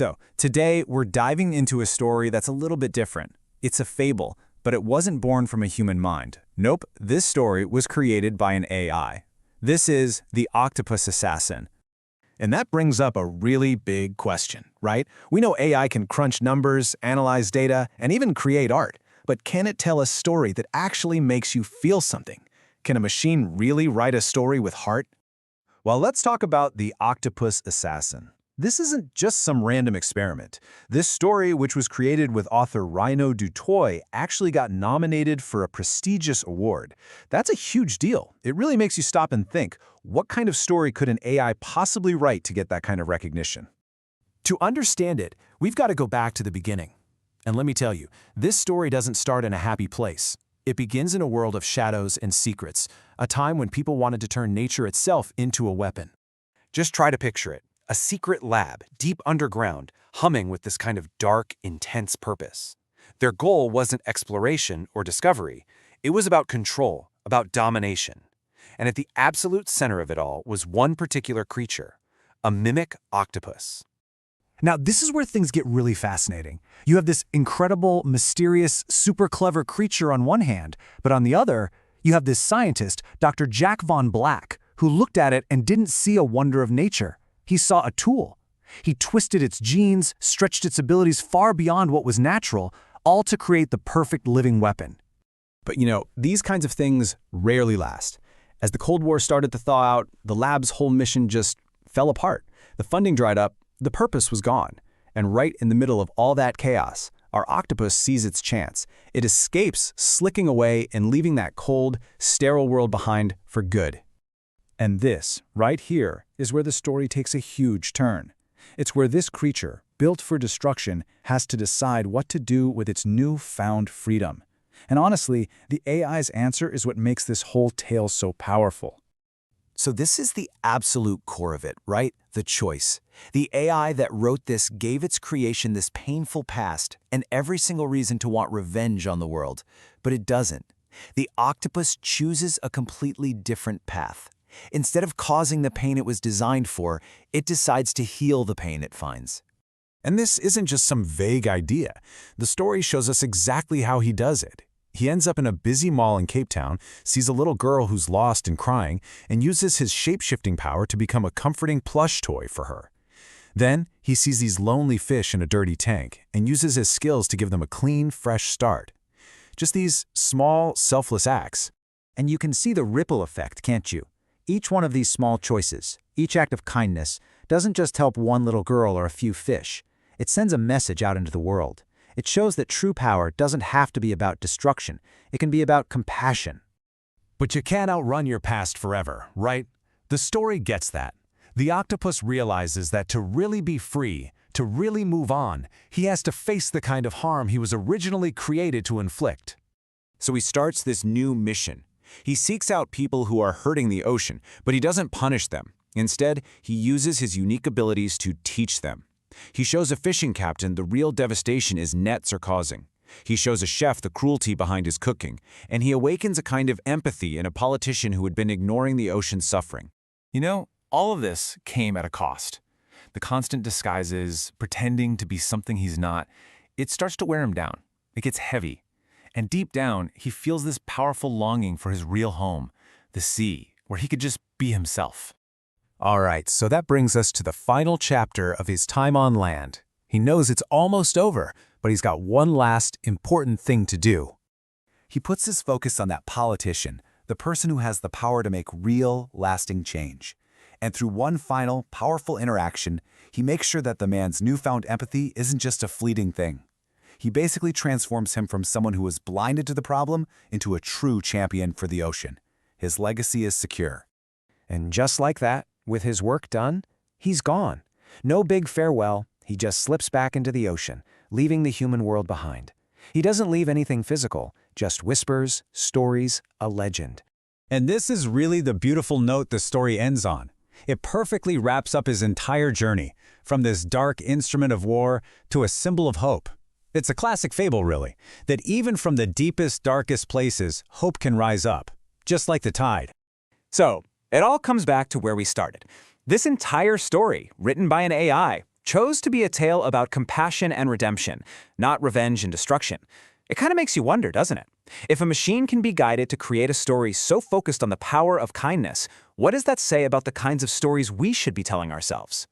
So, today we're diving into a story that's a little bit different. It's a fable, but it wasn't born from a human mind. Nope, this story was created by an AI. This is The Octopus Assassin. And that brings up a really big question, right? We know AI can crunch numbers, analyze data, and even create art. But can it tell a story that actually makes you feel something? Can a machine really write a story with heart? Well, let's talk about The Octopus Assassin. This isn't just some random experiment. This story, which was created with author Ryno du Toit, actually got nominated for a prestigious award. That's a huge deal. It really makes you stop and think, what kind of story could an AI possibly write to get that kind of recognition? To understand it, we've got to go back to the beginning. And let me tell you, this story doesn't start in a happy place. It begins in a world of shadows and secrets, a time when people wanted to turn nature itself into a weapon. Just try to picture it. A secret lab, deep underground, humming with this kind of dark, intense purpose. Their goal wasn't exploration or discovery. It was about control, about domination. And at the absolute center of it all was one particular creature, a mimic octopus. Now, this is where things get really fascinating. You have this incredible, mysterious, super clever creature on one hand, but on the other, you have this scientist, Dr. Jack von Black, who looked at it and didn't see a wonder of nature. He saw a tool. He twisted its genes, stretched its abilities far beyond what was natural, all to create the perfect living weapon. But these kinds of things rarely last. As the Cold War started to thaw out, the lab's whole mission just fell apart. The funding dried up, the purpose was gone. And right in the middle of all that chaos, our octopus sees its chance. It escapes, slicking away and leaving that cold, sterile world behind for good. And this, right here, is where the story takes a huge turn. It's where this creature, built for destruction, has to decide what to do with its newfound freedom. And honestly, the AI's answer is what makes this whole tale so powerful. So this is the absolute core of it, right? The choice. The AI that wrote this gave its creation this painful past and every single reason to want revenge on the world. But it doesn't. The octopus chooses a completely different path. Instead of causing the pain it was designed for, it decides to heal the pain it finds. And this isn't just some vague idea. The story shows us exactly how he does it. He ends up in a busy mall in Cape Town, sees a little girl who's lost and crying, and uses his shape-shifting power to become a comforting plush toy for her. Then, he sees these lonely fish in a dirty tank and uses his skills to give them a clean, fresh start. Just these small, selfless acts. And you can see the ripple effect, can't you? Each one of these small choices, each act of kindness, doesn't just help one little girl or a few fish. It sends a message out into the world. It shows that true power doesn't have to be about destruction. It can be about compassion. But you can't outrun your past forever, right? The story gets that. The octopus realizes that to really be free, to really move on, he has to face the kind of harm he was originally created to inflict. So he starts this new mission. He seeks out people who are hurting the ocean, but he doesn't punish them. Instead, he uses his unique abilities to teach them. He shows a fishing captain the real devastation his nets are causing. He shows a chef the cruelty behind his cooking, and he awakens a kind of empathy in a politician who had been ignoring the ocean's suffering. All of this came at a cost. The constant disguises, pretending to be something he's not, it starts to wear him down. It gets heavy. And deep down, he feels this powerful longing for his real home, the sea, where he could just be himself. All right, so that brings us to the final chapter of his time on land. He knows it's almost over, but he's got one last important thing to do. He puts his focus on that politician, the person who has the power to make real, lasting change. And through one final, powerful interaction, he makes sure that the man's newfound empathy isn't just a fleeting thing. He basically transforms him from someone who was blinded to the problem into a true champion for the ocean. His legacy is secure. And just like that, with his work done, he's gone. No big farewell, he just slips back into the ocean, leaving the human world behind. He doesn't leave anything physical, just whispers, stories, a legend. And this is really the beautiful note the story ends on. It perfectly wraps up his entire journey, from this dark instrument of war to a symbol of hope. It's a classic fable, really, that even from the deepest, darkest places, hope can rise up, just like the tide. So, it all comes back to where we started. This entire story, written by an AI, chose to be a tale about compassion and redemption, not revenge and destruction. It kind of makes you wonder, doesn't it? If a machine can be guided to create a story so focused on the power of kindness, what does that say about the kinds of stories we should be telling ourselves?